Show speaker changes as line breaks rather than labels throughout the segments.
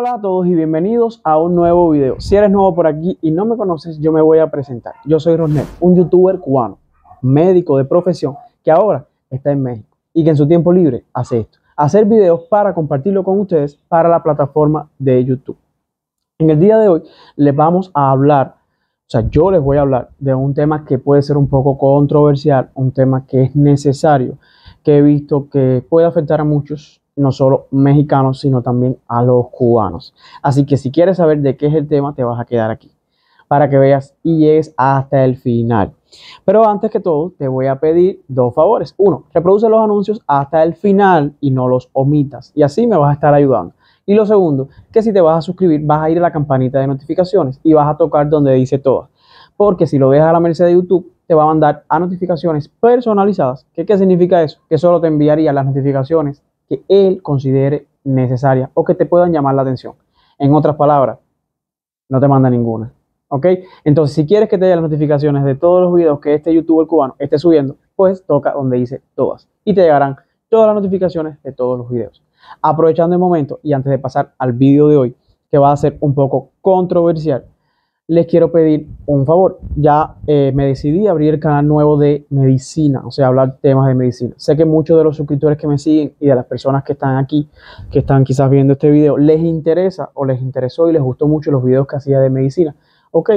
Hola a todos y bienvenidos a un nuevo video. Si eres nuevo por aquí y no me conoces, yo me voy a presentar. Yo soy Rosnel, un youtuber cubano, médico de profesión que ahora está en México y que en su tiempo libre hace esto, hacer videos para compartirlo con ustedes para la plataforma de YouTube. En el día de hoy les vamos a hablar, yo les voy a hablar de un tema que puede ser un poco controversial, un tema que es necesario, que he visto que puede afectar a muchos, no solo mexicanos, sino también a los cubanos. Así que si quieres saber de qué es el tema, te vas a quedar aquí para que veas y llegues hasta el final. Pero antes que todo, te voy a pedir dos favores. Uno, reproduce los anuncios hasta el final y no los omitas. Y así me vas a estar ayudando. Y lo segundo, que si te vas a suscribir, vas a ir a la campanita de notificaciones y vas a tocar donde dice todas. Porque si lo dejas a la merced de YouTube, te va a mandar a notificaciones personalizadas. ¿Qué significa eso? Que solo te enviaría las notificaciones que él considere necesarias o que te puedan llamar la atención. En otras palabras, no te manda ninguna. ¿Ok? Entonces, si quieres que te lleguen las notificaciones de todos los videos que este youtuber cubano esté subiendo, pues toca donde dice todas. Y te llegarán todas las notificaciones de todos los videos. Aprovechando el momento y antes de pasar al video de hoy, que va a ser un poco controversial, les quiero pedir un favor. Ya me decidí a abrir el canal nuevo de medicina, o sea, hablar temas de medicina. Sé que muchos de los suscriptores que me siguen y de las personas que están aquí, que están quizás viendo este video, les interesa o les interesó y les gustó mucho los videos que hacía de medicina. Ok,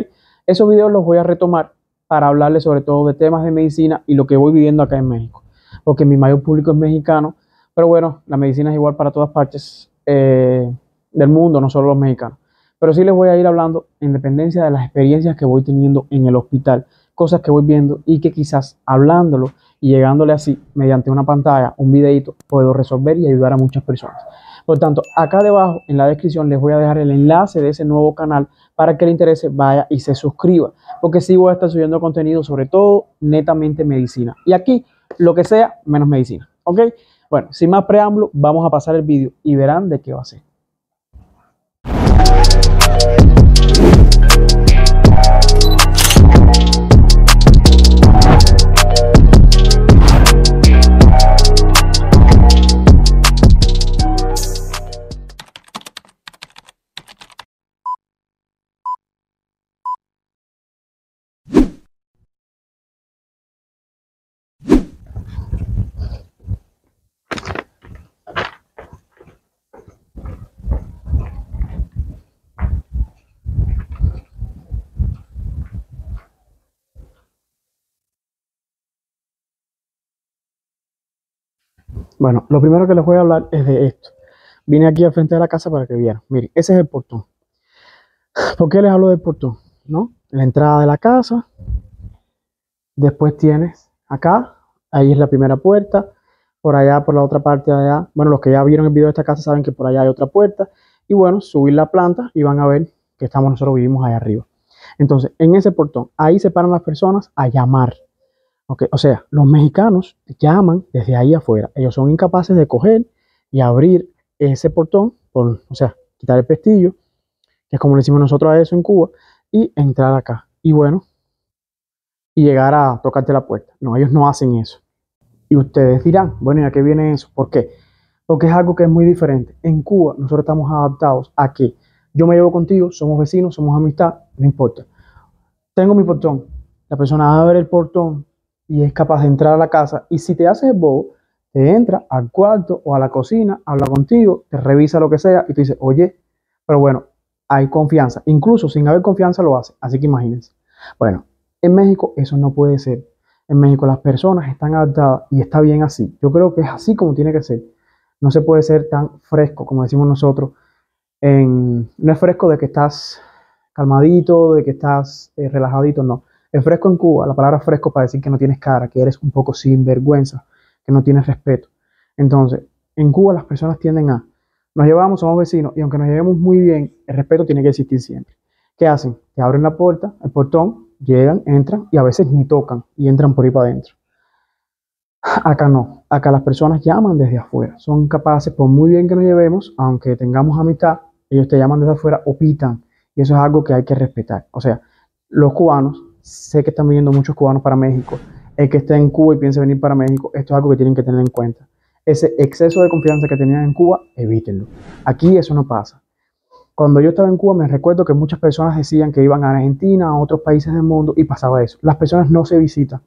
esos videos los voy a retomar para hablarles sobre todo de temas de medicina y lo que voy viviendo acá en México, porque mi mayor público es mexicano, pero bueno, la medicina es igual para todas partes del mundo, no solo los mexicanos. Pero sí les voy a ir hablando en dependencia de las experiencias que voy teniendo en el hospital, cosas que voy viendo y que quizás hablándolo y llegándole así mediante una pantalla, un videito, puedo resolver y ayudar a muchas personas. Por tanto, acá debajo en la descripción les voy a dejar el enlace de ese nuevo canal para que le interese vaya y se suscriba, porque sí voy a estar subiendo contenido sobre todo netamente medicina. Y aquí lo que sea menos medicina, ¿ok? Bueno, sin más preámbulo, vamos a pasar el video y verán de qué va a ser. Bueno, lo primero que les voy a hablar es de esto. Vine aquí al frente de la casa para que vieran. Miren, ese es el portón. ¿Por qué les hablo del portón? ¿No? La entrada de la casa. Después tienes acá. Ahí es la primera puerta. Por allá, por la otra parte de allá. Bueno, los que ya vieron el video de esta casa saben que por allá hay otra puerta. Y bueno, subir la planta y van a ver que nosotros vivimos allá arriba. Entonces, en ese portón, ahí se paran las personas a llamar. Okay, o sea, los mexicanos llaman desde ahí afuera. Ellos son incapaces de coger y abrir ese portón, o sea, quitar el pestillo, que es como le decimos nosotros a eso en Cuba, y entrar acá. Y bueno, y llegar a tocarte la puerta. No, ellos no hacen eso. Y ustedes dirán, bueno, ¿y a qué viene eso? ¿Por qué? Porque es algo que es muy diferente. En Cuba nosotros estamos adaptados a que yo me llevo contigo, somos vecinos, somos amistad, no importa. Tengo mi portón, la persona abre el portón y es capaz de entrar a la casa, y si te haces el bobo, te entra al cuarto o a la cocina, habla contigo, te revisa lo que sea y te dice, oye, pero bueno, hay confianza, incluso sin haber confianza lo hace, así que imagínense. Bueno, en México eso no puede ser. En México las personas están adaptadas y está bien así. Yo creo que es así como tiene que ser. No se puede ser tan fresco como decimos nosotros. No es fresco de que estás calmadito, de que estás relajadito, no. El fresco en Cuba, la palabra fresco para decir que no tienes cara, que eres un poco sinvergüenza, que no tienes respeto. Entonces, en Cuba las personas tienden a, nos llevamos, somos vecinos, y aunque nos llevemos muy bien, el respeto tiene que existir siempre. ¿Qué hacen? Te abren la puerta, el portón, llegan, entran, y a veces ni tocan, y entran por ahí para adentro. Acá no, acá las personas llaman desde afuera, son capaces, por muy bien que nos llevemos, aunque tengamos amistad, ellos te llaman desde afuera o pitan, y eso es algo que hay que respetar. O sea, los cubanos, sé que están viniendo muchos cubanos para México, el que esté en Cuba y piense venir para México, esto es algo que tienen que tener en cuenta. Ese exceso de confianza que tenían en Cuba, evítenlo. Aquí eso no pasa. Cuando yo estaba en Cuba me recuerdo que muchas personas decían que iban a Argentina, a otros países del mundo y pasaba eso. Las personas no se visitan.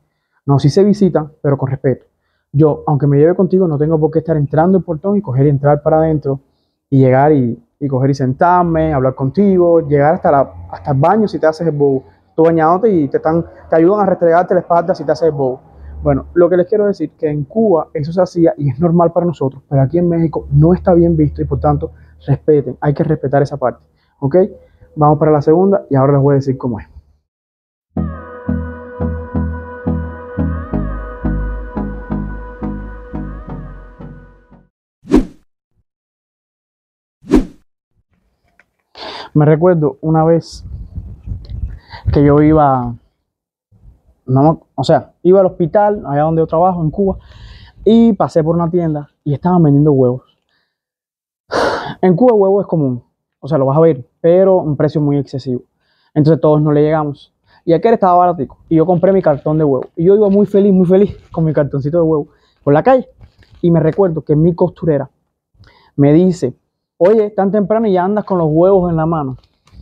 No, sí se visitan, pero con respeto. Yo, aunque me lleve contigo, no tengo por qué estar entrando el portón y coger y entrar para adentro y llegar y coger y sentarme, hablar contigo, llegar hasta el baño si te haces el bobo. Tú bañándote y te ayudan a restregarte la espalda si te haces el bobo. Bueno, lo que les quiero decir que en Cuba eso se hacía y es normal para nosotros, pero aquí en México no está bien visto y por tanto respeten, hay que respetar esa parte. ¿Ok? Vamos para la segunda y ahora les voy a decir cómo es. Me recuerdo una vez que yo iba, no, o sea, iba al hospital, allá donde yo trabajo, en Cuba, y pasé por una tienda y estaban vendiendo huevos. En Cuba el huevo es común, o sea, lo vas a ver, pero un precio muy excesivo. Entonces todos no le llegamos. Y aquel estaba baratico. Y yo compré mi cartón de huevo. Y yo iba muy feliz con mi cartoncito de huevo por la calle. Y me recuerdo que mi costurera me dice, oye, tan temprano y ya andas con los huevos en la mano.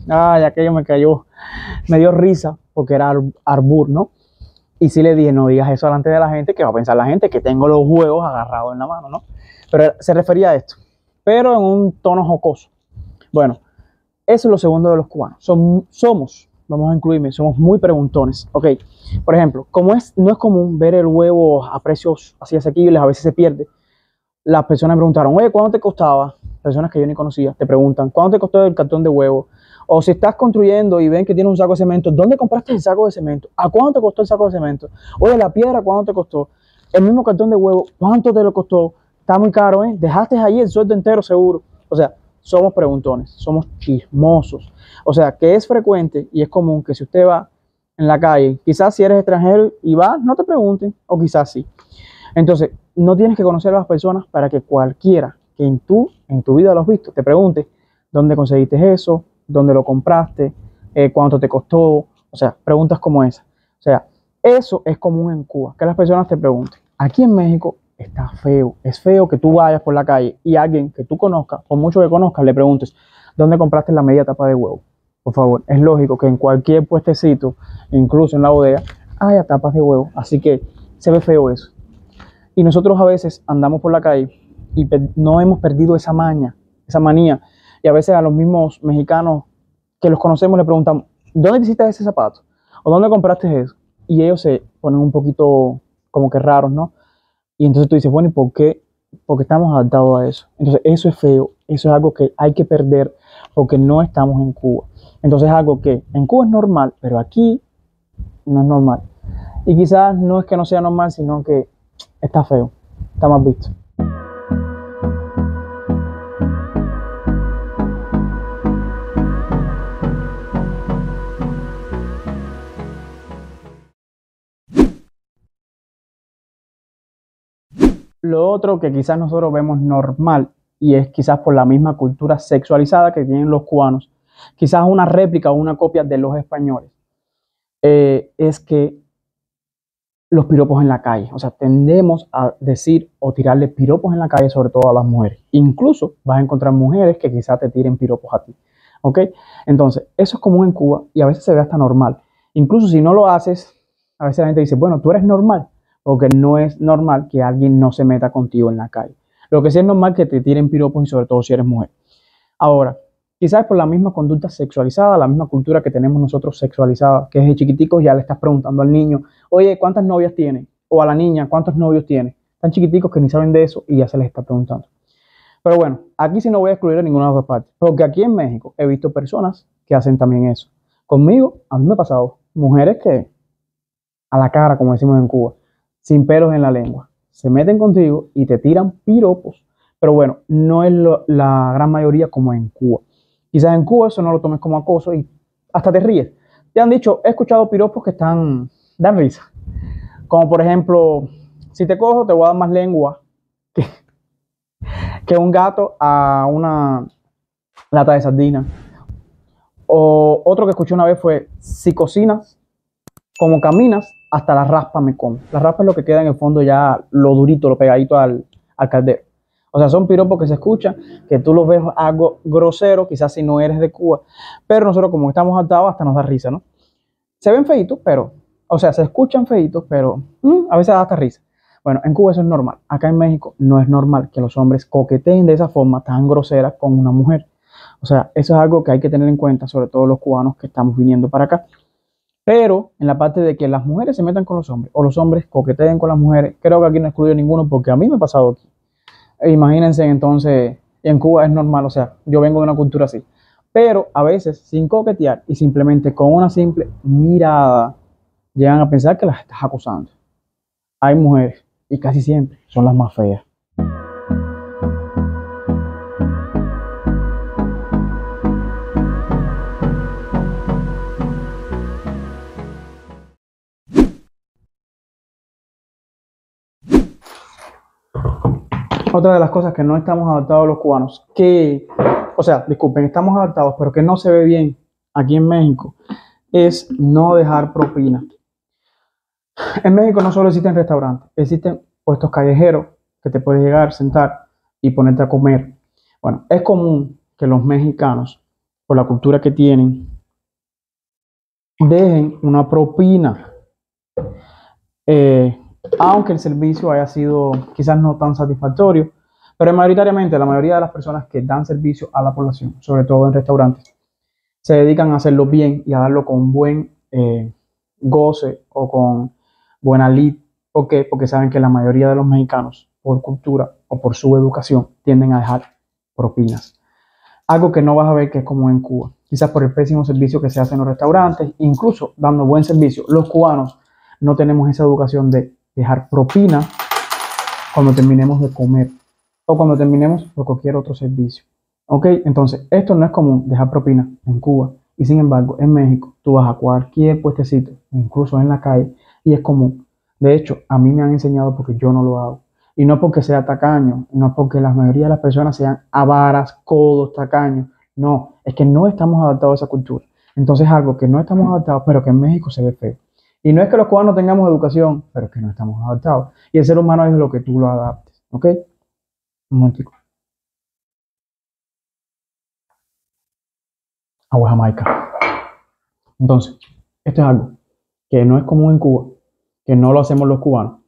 Ay, aquello me cayó, me dio risa porque era arbur, ¿no? Y sí le dije, no digas eso delante de la gente, que va a pensar la gente que tengo los huevos agarrados en la mano, ¿no? Pero se refería a esto, pero en un tono jocoso. Bueno, eso es lo segundo de los cubanos. Somos, vamos a incluirme, somos muy preguntones. Ok, por ejemplo, no es común ver el huevo a precios así asequibles, a veces se pierde. Las personas me preguntaron, oye, ¿cuánto te costaba? Personas que yo ni conocía, te preguntan, ¿cuánto te costó el cartón de huevo? O si estás construyendo y ven que tiene un saco de cemento, ¿dónde compraste el saco de cemento? ¿A cuánto te costó el saco de cemento? Oye, la piedra, ¿cuánto te costó? El mismo cartón de huevo, ¿cuánto te lo costó? Está muy caro, ¿eh? Dejaste ahí el sueldo entero seguro. O sea, somos preguntones, somos chismosos. O sea, que es frecuente y es común que si usted va en la calle, quizás si eres extranjero y vas, no te pregunten, o quizás sí. Entonces, no tienes que conocer a las personas para que cualquiera que en tu vida lo has visto, te pregunte dónde conseguiste eso, dónde lo compraste, cuánto te costó, o sea, preguntas como esa. O sea, eso es común en Cuba, que las personas te pregunten. Aquí en México está feo, es feo que tú vayas por la calle y alguien que tú conozcas, o mucho que conozcas, le preguntes, ¿dónde compraste la media tapa de huevo? Por favor, es lógico que en cualquier puestecito, incluso en la bodega, haya tapas de huevo, así que se ve feo eso. Y nosotros a veces andamos por la calle y no hemos perdido esa maña, esa manía. Y a veces a los mismos mexicanos que los conocemos le preguntamos, ¿dónde te hiciste ese zapato? ¿O dónde compraste eso? Y ellos se ponen un poquito como que raros, ¿no? Y entonces tú dices, bueno, ¿y por qué? Porque estamos adaptados a eso. Entonces eso es feo, eso es algo que hay que perder porque no estamos en Cuba. Entonces es algo que en Cuba es normal, pero aquí no es normal. Y quizás no es que no sea normal, sino que está feo, está mal visto. Lo otro que quizás nosotros vemos normal, y es quizás por la misma cultura sexualizada que tienen los cubanos, quizás una réplica o una copia de los españoles, es que los piropos en la calle, o sea, tendemos a decir o tirarle piropos en la calle, sobre todo a las mujeres. Incluso vas a encontrar mujeres que quizás te tiren piropos a ti, ¿ok? Entonces, eso es común en Cuba y a veces se ve hasta normal. Incluso si no lo haces, a veces la gente dice, bueno, tú eres normal, porque no es normal que alguien no se meta contigo en la calle. Lo que sí es normal que te tiren piropos y sobre todo si eres mujer. Ahora, quizás por la misma conducta sexualizada, la misma cultura que tenemos nosotros sexualizada, que desde chiquiticos ya le estás preguntando al niño, oye, ¿cuántas novias tiene? O a la niña, ¿cuántos novios tiene? Tan chiquiticos que ni saben de eso y ya se les está preguntando. Pero bueno, aquí sí no voy a excluir a ninguna de las dos partes, porque aquí en México he visto personas que hacen también eso. Conmigo, a mí me ha pasado, mujeres que a la cara, como decimos en Cuba, sin pelos en la lengua, se meten contigo y te tiran piropos. Pero bueno, no es la gran mayoría como en Cuba. Quizás en Cuba eso no lo tomes como acoso y hasta te ríes. Te han dicho, he escuchado piropos que dan risa. Como por ejemplo, si te cojo te voy a dar más lengua que, que un gato a una lata de sardina. O otro que escuché una vez fue, si cocinas, como caminas, hasta la raspa me come. La raspa es lo que queda en el fondo ya, lo durito, lo pegadito al caldero. O sea, son piropos que se escuchan, que tú los ves algo grosero, quizás si no eres de Cuba, pero nosotros como estamos adaptados hasta nos da risa, ¿no? Se ven feitos, pero, o sea, se escuchan feitos, pero a veces da hasta risa. Bueno, en Cuba eso es normal. Acá en México no es normal que los hombres coqueteen de esa forma tan grosera con una mujer. O sea, eso es algo que hay que tener en cuenta, sobre todo los cubanos que estamos viniendo para acá. Pero en la parte de que las mujeres se metan con los hombres o los hombres coqueteen con las mujeres, creo que aquí no excluyo ninguno porque a mí me ha pasado aquí. Imagínense entonces, en Cuba es normal, o sea, yo vengo de una cultura así. Pero a veces, sin coquetear y simplemente con una simple mirada, llegan a pensar que las estás acusando. Hay mujeres, y casi siempre son las más feas. Otra de las cosas que no estamos adaptados los cubanos, que, o sea, disculpen, estamos adaptados, pero que no se ve bien aquí en México, es no dejar propina. En México no solo existen restaurantes, existen puestos callejeros que te puedes llegar, sentar y ponerte a comer. Bueno, es común que los mexicanos, por la cultura que tienen, dejen una propina, eh, aunque el servicio haya sido quizás no tan satisfactorio, pero mayoritariamente la mayoría de las personas que dan servicio a la población, sobre todo en restaurantes, se dedican a hacerlo bien y a darlo con buen goce o con buena lid. ¿Por qué? Porque saben que la mayoría de los mexicanos, por cultura o por su educación, tienden a dejar propinas. Algo que no vas a ver que es como en Cuba. Quizás por el pésimo servicio que se hace en los restaurantes, incluso dando buen servicio. Los cubanos no tenemos esa educación de dejar propina cuando terminemos de comer o cuando terminemos por cualquier otro servicio. ¿Ok? Entonces, esto no es común dejar propina en Cuba. Y sin embargo, en México, tú vas a cualquier puestecito, incluso en la calle, y es común. De hecho, a mí me han enseñado porque yo no lo hago. Y no porque sea tacaño, no porque la mayoría de las personas sean avaras, codos, tacaños. No, es que no estamos adaptados a esa cultura. Entonces, algo que no estamos adaptados, pero que en México se ve feo. Y no es que los cubanos tengamos educación, pero es que no estamos adaptados. Y el ser humano es lo que tú lo adaptes. ¿Ok? Un momentico. Agua Jamaica. Entonces, esto es algo que no es común en Cuba, que no lo hacemos los cubanos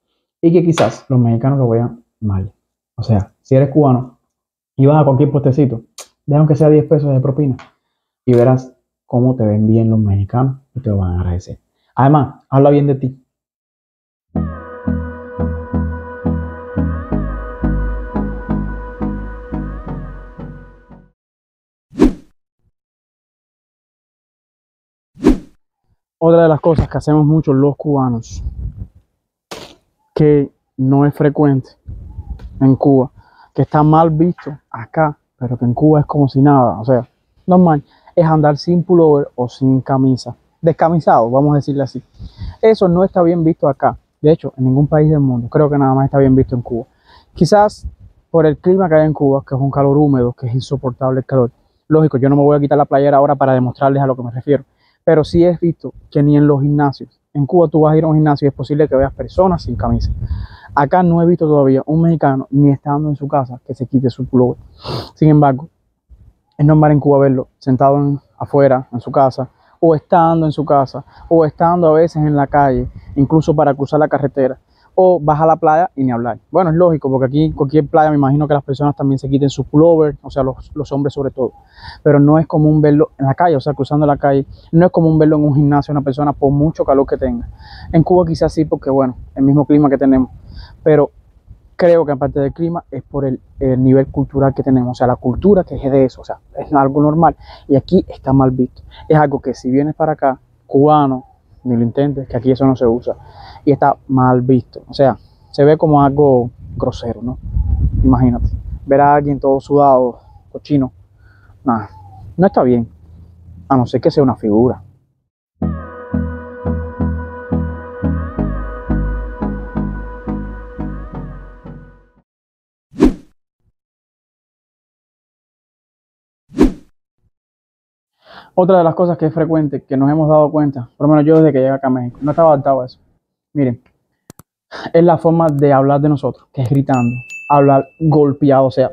y que quizás los mexicanos lo vean mal. O sea, si eres cubano y vas a cualquier puestecito, deja aunque sea 10 pesos de propina y verás cómo te ven bien los mexicanos y te lo van a agradecer. Además, habla bien de ti. Otra de las cosas que hacemos mucho los cubanos, que no es frecuente en Cuba, que está mal visto acá, pero que en Cuba es como si nada, o sea, normal, es andar sin pullover o sin camisa, descamisado, vamos a decirle así. Eso no está bien visto acá, de hecho, en ningún país del mundo, creo que nada más está bien visto en Cuba. Quizás por el clima que hay en Cuba, que es un calor húmedo, que es insoportable el calor. Lógico, yo no me voy a quitar la playera ahora para demostrarles a lo que me refiero, pero sí es visto que ni en los gimnasios, en Cuba tú vas a ir a un gimnasio y es posible que veas personas sin camisa. Acá no he visto todavía un mexicano, ni estando en su casa, que se quite su pullover. Sin embargo, es normal en Cuba verlo sentado afuera, en su casa, o estando en su casa, o estando a veces en la calle, incluso para cruzar la carretera, o vas a la playa y ni hablar. Bueno, es lógico, porque aquí en cualquier playa me imagino que las personas también se quiten su pullover, o sea, los hombres sobre todo, pero no es común verlo en la calle, o sea, cruzando la calle, no es común verlo en un gimnasio una persona por mucho calor que tenga. En Cuba quizás sí, porque bueno, el mismo clima que tenemos, pero creo que aparte del clima es por el nivel cultural que tenemos, o sea, la cultura que es de eso, o sea, es algo normal y aquí está mal visto. Es algo que si vienes para acá, cubano, ni lo intentes, que aquí eso no se usa y está mal visto, o sea, se ve como algo grosero, ¿no? Imagínate, ver a alguien todo sudado, cochino, nada, no está bien, a no ser que sea una figura. Otra de las cosas que es frecuente, que nos hemos dado cuenta, por lo menos yo desde que llegué acá a México, no estaba adaptado a eso. Miren, es la forma de hablar de nosotros, que es gritando.
hablar golpeado, o sea,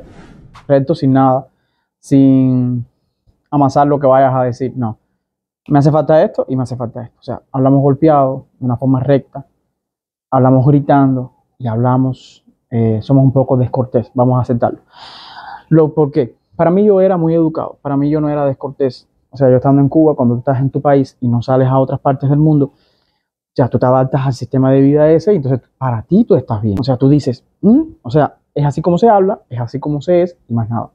recto, sin nada, sin amasar lo que vayas a decir, no. Me hace falta esto y me hace falta esto. O sea, hablamos golpeado, de una forma recta, hablamos gritando y hablamos, somos un poco descortés, vamos a aceptarlo. ¿Por qué? Para mí yo era muy educado, para mí yo no era descortés. O sea, yo estando en Cuba, cuando tú estás en tu país y no sales a otras partes del mundo, ya tú te adaptas al sistema de vida ese y entonces para ti tú estás bien. O sea, tú dices, o sea, es así como se habla, es así como se es y más nada.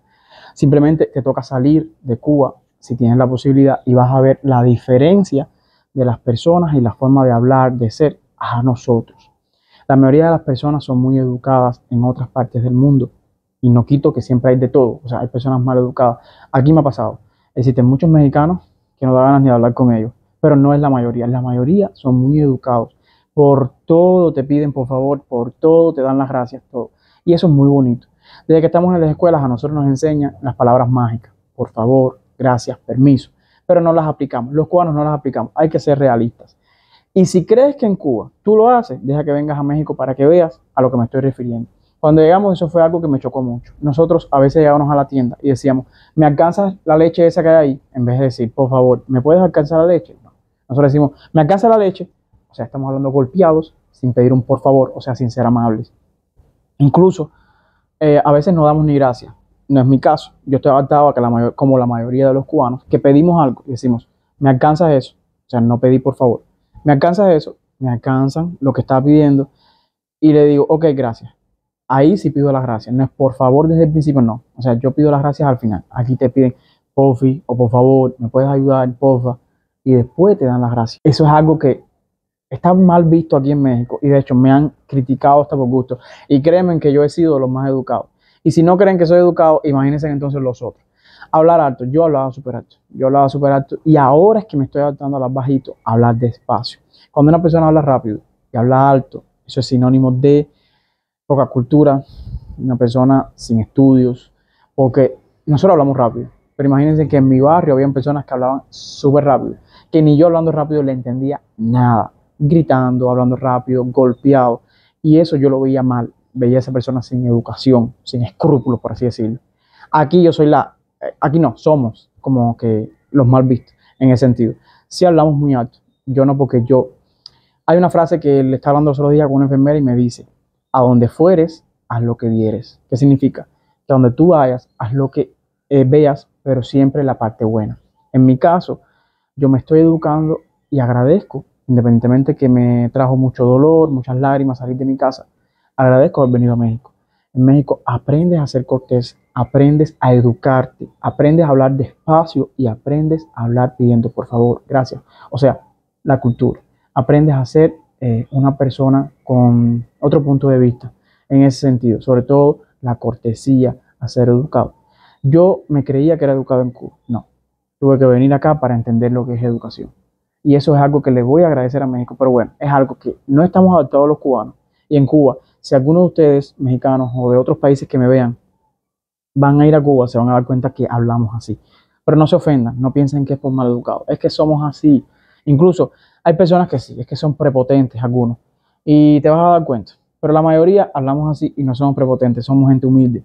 Simplemente te toca salir de Cuba si tienes la posibilidad y vas a ver la diferencia de las personas y la forma de hablar, de ser a nosotros. La mayoría de las personas son muy educadas en otras partes del mundo y no quito que siempre hay de todo, o sea, hay personas mal educadas. Aquí me ha pasado, existen muchos mexicanos que no da ganas ni de hablar con ellos, pero no es la mayoría son muy educados. Por todo te piden por favor, por todo te dan las gracias, todo. Y eso es muy bonito. Desde que estamos en las escuelas a nosotros nos enseñan las palabras mágicas, por favor, gracias, permiso, pero no las aplicamos, los cubanos no las aplicamos, hay que ser realistas. Y si crees que en Cuba tú lo haces, deja que vengas a México para que veas a lo que me estoy refiriendo. Cuando llegamos eso fue algo que me chocó mucho. Nosotros a veces llegábamos a la tienda y decíamos, ¿me alcanzas la leche esa que hay ahí? En vez de decir, por favor, ¿me puedes alcanzar la leche? No. Nosotros decimos, ¿me alcanza la leche? O sea, estamos hablando golpeados, sin pedir un por favor, o sea, sin ser amables. Incluso, a veces no damos ni gracias. No es mi caso. Yo estoy adaptado a que como la mayoría de los cubanos, que pedimos algo y decimos, ¿me alcanzas eso? O sea, no pedí por favor. ¿Me alcanzas eso? Me alcanzan lo que estaba pidiendo y le digo, ok, gracias. Ahí sí pido las gracias. No es por favor desde el principio, no. O sea, yo pido las gracias al final. Aquí te piden, porfi, o por favor, ¿me puedes ayudar, porfa? Y después te dan las gracias. Eso es algo que está mal visto aquí en México y de hecho me han criticado hasta por gusto. Y créanme que yo he sido de los más educados. Y si no creen que soy educado, imagínense entonces los otros. Hablar alto, yo hablaba súper alto y ahora es que me estoy adaptando a hablar bajito, a hablar despacio. Cuando una persona habla rápido y habla alto, eso es sinónimo de poca cultura, una persona sin estudios, porque nosotros hablamos rápido, pero imagínense que en mi barrio habían personas que hablaban súper rápido, que ni yo hablando rápido le entendía nada, gritando, hablando rápido, golpeado, y eso yo lo veía mal, veía a esa persona sin educación, sin escrúpulos, por así decirlo. Aquí yo soy aquí no, somos como que los mal vistos en ese sentido. Si hablamos muy alto, yo no porque hay una frase que le estaba hablando los otros días con una enfermera y me dice, a donde fueres, haz lo que vieres. ¿Qué significa? Que a donde tú vayas, haz lo que veas, pero siempre la parte buena. En mi caso, yo me estoy educando y agradezco, independientemente que me trajo mucho dolor, muchas lágrimas salir de mi casa, agradezco haber venido a México. En México aprendes a ser cortés, aprendes a educarte, aprendes a hablar despacio y aprendes a hablar pidiendo por favor, gracias. O sea, la cultura. Aprendes a ser una persona con otro punto de vista en ese sentido, sobre todo la cortesía, a ser educado. Yo me creía que era educado en Cuba, no, tuve que venir acá para entender lo que es educación. Y eso es algo que le voy a agradecer a México, pero bueno, es algo que no estamos adaptados los cubanos. Y en Cuba, si alguno de ustedes, mexicanos o de otros países que me vean, van a ir a Cuba, se van a dar cuenta que hablamos así. Pero no se ofendan, no piensen que es por mal educado, es que somos así. Incluso hay personas que sí, es que son prepotentes algunos. Y te vas a dar cuenta. Pero la mayoría hablamos así y no somos prepotentes, somos gente humilde.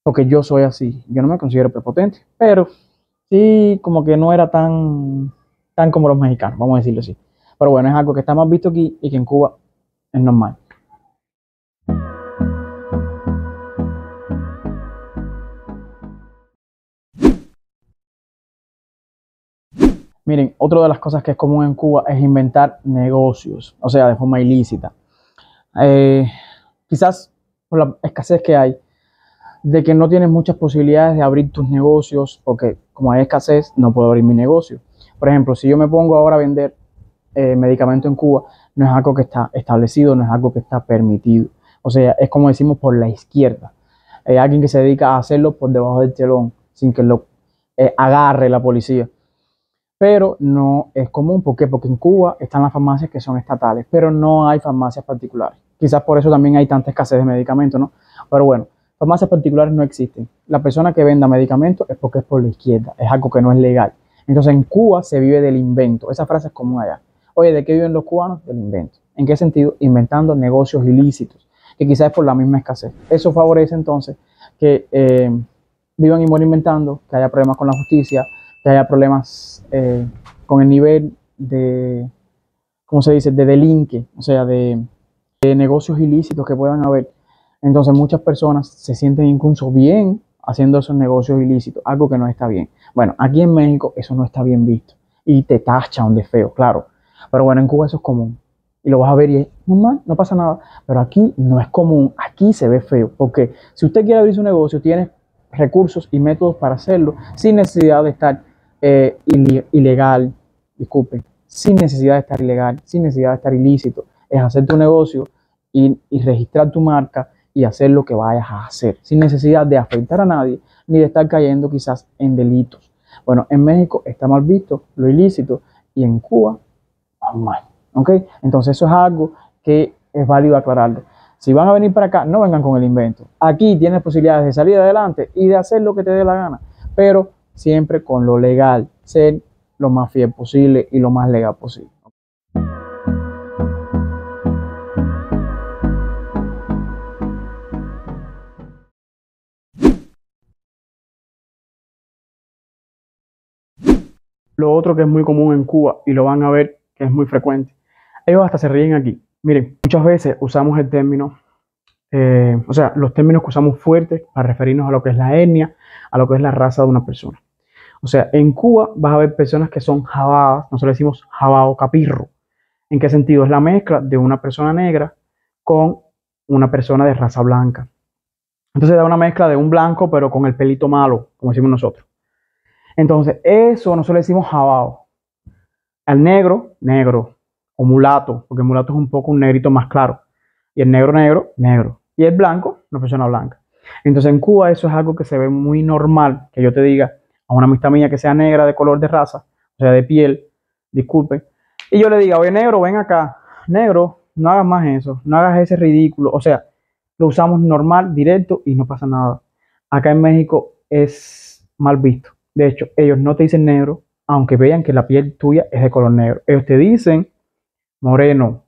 Porque yo soy así, yo no me considero prepotente, pero sí como que no era tan como los mexicanos, vamos a decirlo así. Pero bueno, es algo que está más visto aquí y que en Cuba es normal. Miren, otra de las cosas que es común en Cuba es inventar negocios, o sea, de forma ilícita. Eh, Quizás por la escasez que hay, de que no tienes muchas posibilidades de abrir tus negocios, porque como hay escasez, no puedo abrir mi negocio. Por ejemplo, si yo me pongo ahora a vender medicamento en Cuba, no es algo que está establecido, no es algo que está permitido. O sea, es como decimos por la izquierda. Alguien que se dedica a hacerlo por debajo del telón, sin que lo agarre la policía. Pero no es común. ¿Por qué? Porque en Cuba están las farmacias que son estatales, pero no hay farmacias particulares. Quizás por eso también hay tanta escasez de medicamentos, ¿no? Pero bueno, farmacias particulares no existen. La persona que venda medicamentos es porque es por la izquierda, es algo que no es legal. Entonces en Cuba se vive del invento. Esa frase es común allá. Oye, ¿de qué viven los cubanos? Del invento. ¿En qué sentido? Inventando negocios ilícitos, que quizás es por la misma escasez. Eso favorece entonces que vivan y mueran inventando, que haya problemas con la justicia, que haya problemas con el nivel de, ¿cómo se dice?, de delinque, o sea, de negocios ilícitos que puedan haber. Entonces muchas personas se sienten incluso bien haciendo esos negocios ilícitos, algo que no está bien. Bueno, aquí en México eso no está bien visto y te tachan de feo, claro. Pero bueno, en Cuba eso es común y lo vas a ver y es normal, no pasa nada. Pero aquí no es común, aquí se ve feo, porque si usted quiere abrir su negocio, tiene recursos y métodos para hacerlo sin necesidad de estar ilegal, disculpen, sin necesidad de estar ilegal, sin necesidad de estar ilícito. Es hacer tu negocio y registrar tu marca y hacer lo que vayas a hacer, sin necesidad de afectar a nadie, ni de estar cayendo quizás en delitos. Bueno, en México está mal visto lo ilícito y en Cuba, normal. ¿Ok? Entonces eso es algo que es válido aclararlo. Si van a venir para acá, no vengan con el invento. Aquí tienes posibilidades de salir adelante y de hacer lo que te dé la gana, pero siempre con lo legal, ser lo más fiel posible y lo más legal posible. Lo otro que es muy común en Cuba, y lo van a ver que es muy frecuente, ellos hasta se ríen aquí. Miren, muchas veces usamos el término, o sea, los términos que usamos fuertes para referirnos a lo que es la etnia, a lo que es la raza de una persona. O sea, en Cuba vas a ver personas que son jabadas, nosotros decimos jabao capirro. ¿En qué sentido? Es la mezcla de una persona negra con una persona de raza blanca. Entonces da una mezcla de un blanco, pero con el pelito malo, como decimos nosotros. Entonces, eso nosotros le decimos jabao. Al negro, negro. O mulato, porque mulato es un poco un negrito más claro. Y el negro, negro, negro. Y el blanco, una persona blanca. Entonces, en Cuba eso es algo que se ve muy normal, que yo te diga a una amistad mía que sea negra de color de raza, o sea, de piel, disculpe, y yo le diga, oye, negro, ven acá. Negro, no hagas más eso, no hagas ese ridículo. O sea, lo usamos normal, directo y no pasa nada. Acá en México es mal visto. De hecho, ellos no te dicen negro, aunque vean que la piel tuya es de color negro. Ellos te dicen moreno.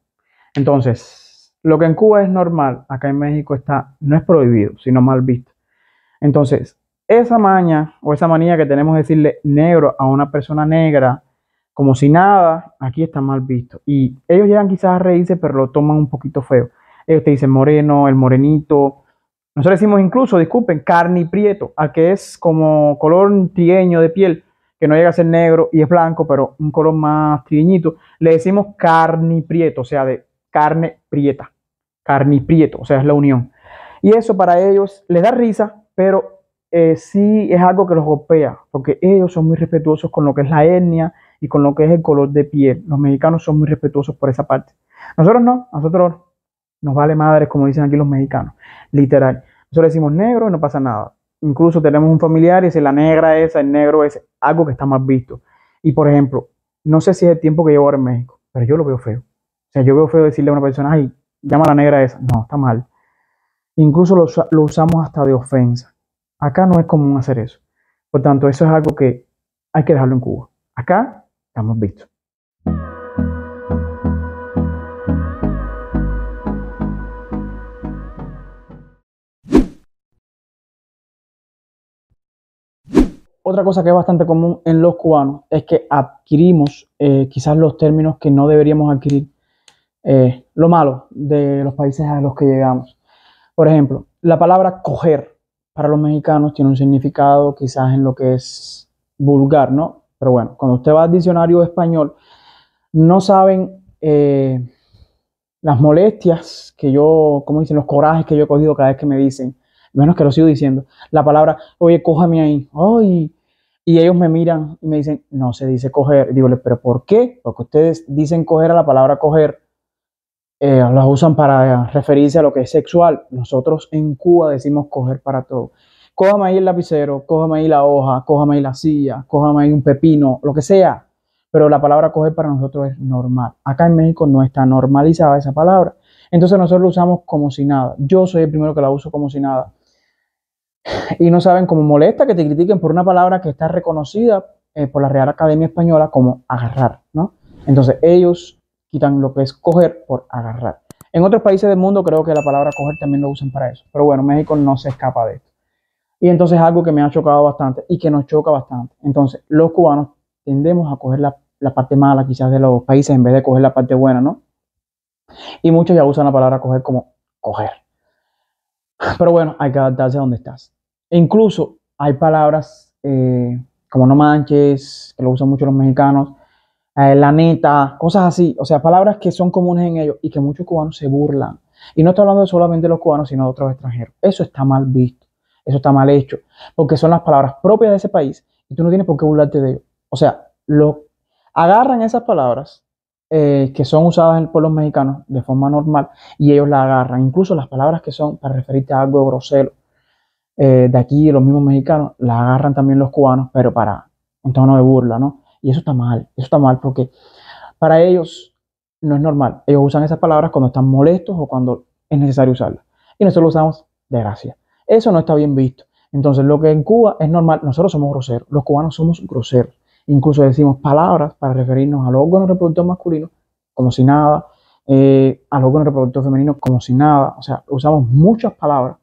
Entonces, lo que en Cuba es normal, acá en México está, no es prohibido, sino mal visto. Entonces, esa maña o esa manía que tenemos de decirle negro a una persona negra, como si nada, aquí está mal visto. Y ellos llegan quizás a reírse, pero lo toman un poquito feo. Ellos te dicen moreno, el morenito. Nosotros decimos incluso, disculpen, carniprieto, al que es como color trigueño de piel, que no llega a ser negro y es blanco, pero un color más trigueñito. Le decimos carniprieto, o sea, de carne prieta. Carniprieto, o sea, es la unión. Y eso para ellos les da risa, pero sí es algo que los golpea, porque ellos son muy respetuosos con lo que es la etnia y con lo que es el color de piel. Los mexicanos son muy respetuosos por esa parte. Nosotros no, nosotros nos vale madres, como dicen aquí los mexicanos, literal. Nosotros decimos negro y no pasa nada. Incluso tenemos un familiar y dice la negra esa, el negro ese, algo que está más visto. Y por ejemplo, no sé si es el tiempo que llevo ahora en México, pero yo lo veo feo. O sea, yo veo feo decirle a una persona, ay, llama a la negra esa. No, está mal. Incluso lo usamos hasta de ofensa. Acá no es común hacer eso. Por tanto, eso es algo que hay que dejarlo en Cuba. Acá estamos vistos. Otra cosa que es bastante común en los cubanos es que adquirimos quizás los términos que no deberíamos adquirir. Lo malo de los países a los que llegamos. Por ejemplo, la palabra coger para los mexicanos tiene un significado quizás en lo que es vulgar, ¿no? Pero bueno, cuando usted va al diccionario español, no saben las molestias que yo, como dicen, los corajes que yo he cogido cada vez que me dicen, menos que lo sigo diciendo, la palabra, oye, cójame ahí, ay, y ellos me miran y me dicen, no se dice coger. Y digo, pero ¿por qué? Porque ustedes dicen coger a la palabra coger, las usan para referirse a lo que es sexual. Nosotros en Cuba decimos coger para todo. Cójame ahí el lapicero, cójame ahí la hoja, cójame ahí la silla, cójame ahí un pepino, lo que sea. Pero la palabra coger para nosotros es normal. Acá en México no está normalizada esa palabra. Entonces nosotros lo usamos como si nada. Yo soy el primero que la uso como si nada. Y no saben cómo molesta que te critiquen por una palabra que está reconocida por la Real Academia Española como agarrar, ¿no? Entonces ellos quitan lo que es coger por agarrar. En otros países del mundo creo que la palabra coger también lo usan para eso. Pero bueno, México no se escapa de esto. Y entonces es algo que me ha chocado bastante y que nos choca bastante. Entonces, los cubanos tendemos a coger la parte mala quizás de los países en vez de coger la parte buena, ¿no? Y muchos ya usan la palabra coger como coger. Pero bueno, hay que adaptarse a donde estás. E incluso hay palabras como no manches, que lo usan mucho los mexicanos, la neta, cosas así. O sea, palabras que son comunes en ellos y que muchos cubanos se burlan. Y no estoy hablando solamente de los cubanos, sino de otros extranjeros. Eso está mal visto. Eso está mal hecho. Porque son las palabras propias de ese país y tú no tienes por qué burlarte de ellos. O sea, agarran esas palabras que son usadas por los mexicanos de forma normal y ellos la agarran. Incluso las palabras que son para referirte a algo grosero de aquí, los mismos mexicanos, la agarran también los cubanos, pero en tono de burla, ¿no? Y eso está mal porque para ellos no es normal. Ellos usan esas palabras cuando están molestos o cuando es necesario usarlas. Y nosotros lo usamos de gracia. Eso no está bien visto. Entonces, lo que en Cuba es normal, nosotros somos groseros, los cubanos somos groseros. Incluso decimos palabras para referirnos al órgano reproductor masculino como si nada, al órgano reproductor femenino como si nada. O sea, usamos muchas palabras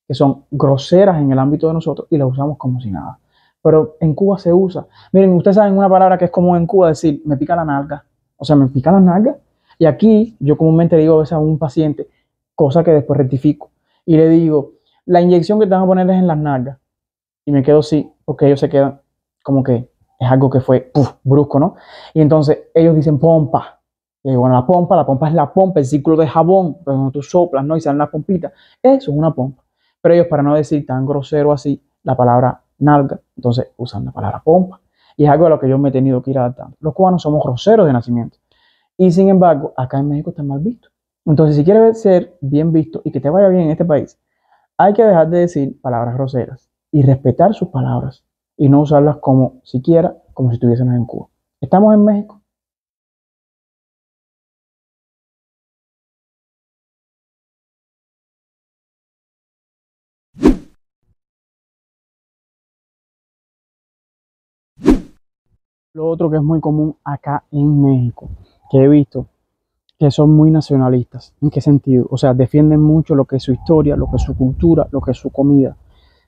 que son groseras en el ámbito de nosotros y las usamos como si nada. Pero en Cuba se usa. Miren, ustedes saben una palabra que es común en Cuba decir, me pica la nalga. O sea, me pica la nalga. Y aquí yo comúnmente digo a veces a un paciente, cosa que después rectifico, y le digo, la inyección que te van a poner es en las nalgas. Y me quedo así, porque ellos se quedan como que es algo que fue brusco, ¿no? Y entonces ellos dicen pompa. Y bueno, la pompa es la pompa, el círculo de jabón, cuando tú soplas, ¿no? Y salen las pompitas. Eso es una pompa. Pero ellos, para no decir tan grosero así, la palabra nalga, entonces usan la palabra pompa. Y es algo a lo que yo me he tenido que ir adaptando. Los cubanos somos groseros de nacimiento. Y sin embargo, acá en México está mal visto. Entonces, si quieres ser bien visto y que te vaya bien en este país, hay que dejar de decir palabras groseras y respetar sus palabras y no usarlas como siquiera como si estuviésemos en Cuba. Estamos en México. Lo otro que es muy común acá en México, que he visto, que son muy nacionalistas. ¿En qué sentido? O sea, defienden mucho lo que es su historia, lo que es su cultura, lo que es su comida.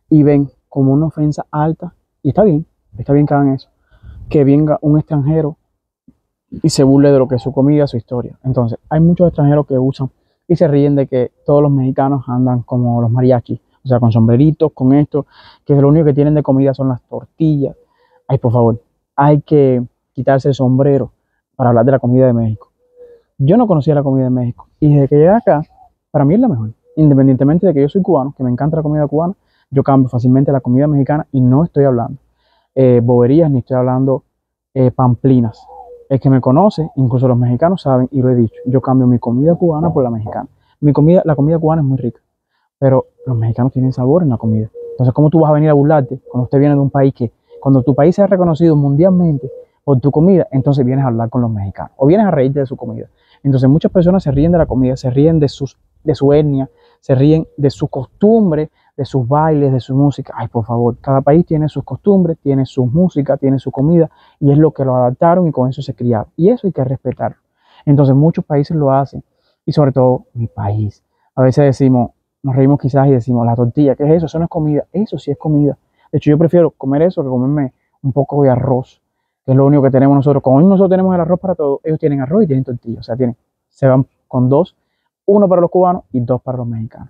Y ven como una ofensa alta, y está bien que hagan eso, que venga un extranjero y se burle de lo que es su comida, su historia. Entonces, hay muchos extranjeros que usan y se ríen de que todos los mexicanos andan como los mariachis, o sea, con sombreritos, con esto, que lo único que tienen de comida son las tortillas. Ay, por favor, hay que quitarse el sombrero para hablar de la comida de México. Yo no conocía la comida de México y desde que llegué acá, para mí es la mejor. Independientemente de que yo soy cubano, que me encanta la comida cubana, yo cambio fácilmente la comida mexicana y no estoy hablando boberías ni estoy hablando pamplinas. El que me conoce, incluso los mexicanos saben, y lo he dicho, yo cambio mi comida cubana por la mexicana. La comida cubana es muy rica, pero los mexicanos tienen sabor en la comida. Entonces, ¿cómo tú vas a venir a burlarte cuando usted viene de un país que, cuando tu país sea reconocido mundialmente por tu comida, entonces vienes a hablar con los mexicanos o vienes a reírte de su comida? Entonces, muchas personas se ríen de la comida, se ríen de su etnia, se ríen de su costumbre, de sus bailes, de su música. Ay, por favor, cada país tiene sus costumbres, tiene su música, tiene su comida, y es lo que lo adaptaron y con eso se criaron. Y eso hay que respetarlo. Entonces, muchos países lo hacen, y sobre todo mi país. A veces decimos, nos reímos quizás y decimos, la tortilla, ¿qué es eso? Eso no es comida. Eso sí es comida. De hecho, yo prefiero comer eso que comerme un poco de arroz, que es lo único que tenemos nosotros. Como nosotros tenemos el arroz para todo, ellos tienen arroz y tienen tortilla. O sea, se van con dos, uno para los cubanos y dos para los mexicanos.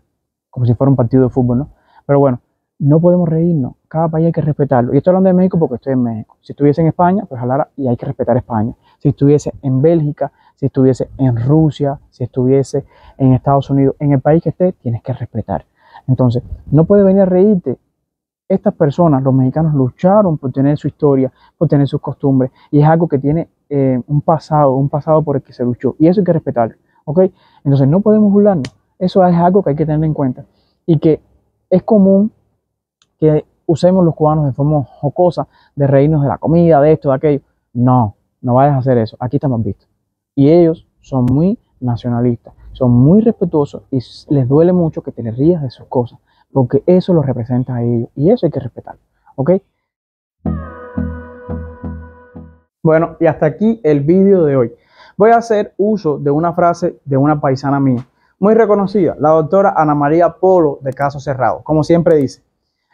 Como si fuera un partido de fútbol, ¿no? Pero bueno, no podemos reírnos. Cada país hay que respetarlo. Y estoy hablando de México porque estoy en México. Si estuviese en España, pues hablara y hay que respetar España. Si estuviese en Bélgica, si estuviese en Rusia, si estuviese en Estados Unidos, en el país que esté, tienes que respetar. Entonces, no puedes venir a reírte. Estas personas, los mexicanos, lucharon por tener su historia, por tener sus costumbres. Y es algo que tiene un pasado por el que se luchó. Y eso hay que respetarlo. ¿Ok? Entonces, no podemos burlarnos. Eso es algo que hay que tener en cuenta. Y que es común que usemos los cubanos de forma jocosa, de reírnos de la comida, de esto, de aquello. No, no vayas a hacer eso. Aquí estamos vistos. Y ellos son muy nacionalistas, son muy respetuosos y les duele mucho que te les rías de sus cosas, porque eso los representa a ellos y eso hay que respetarlo. ¿Ok? Bueno, y hasta aquí el vídeo de hoy. Voy a hacer uso de una frase de una paisana mía muy reconocida, la doctora Ana María Polo de Caso Cerrado. Como siempre dice,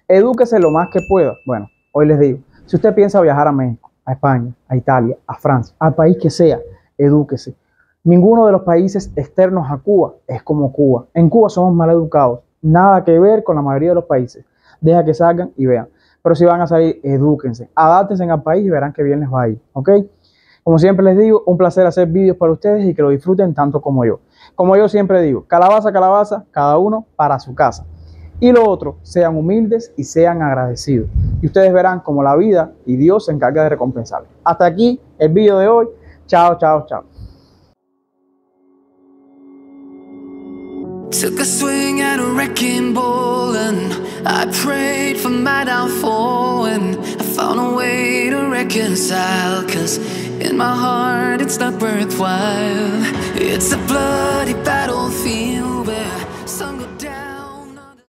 edúquese lo más que pueda. Bueno, hoy les digo, si usted piensa viajar a México, a España, a Italia, a Francia, al país que sea, edúquese. Ninguno de los países externos a Cuba es como Cuba. En Cuba somos mal educados, nada que ver con la mayoría de los países. Deja que salgan y vean. Pero si van a salir, edúquense, adáptense al país y verán que bien les va a ir, ¿ok? Como siempre les digo, un placer hacer vídeos para ustedes y que lo disfruten tanto como yo. Como yo siempre digo, calabaza, calabaza, cada uno para su casa. Y lo otro, sean humildes y sean agradecidos. Y ustedes verán cómo la vida y Dios se encarga de recompensarlos. Hasta aquí el vídeo de hoy. Chao, chao, chao.
Took a swing at a wrecking ball and I prayed for my downfall, and I found a way to reconcile, 'cause in my heart it's not worthwhile. It's a bloody battlefield where some go down.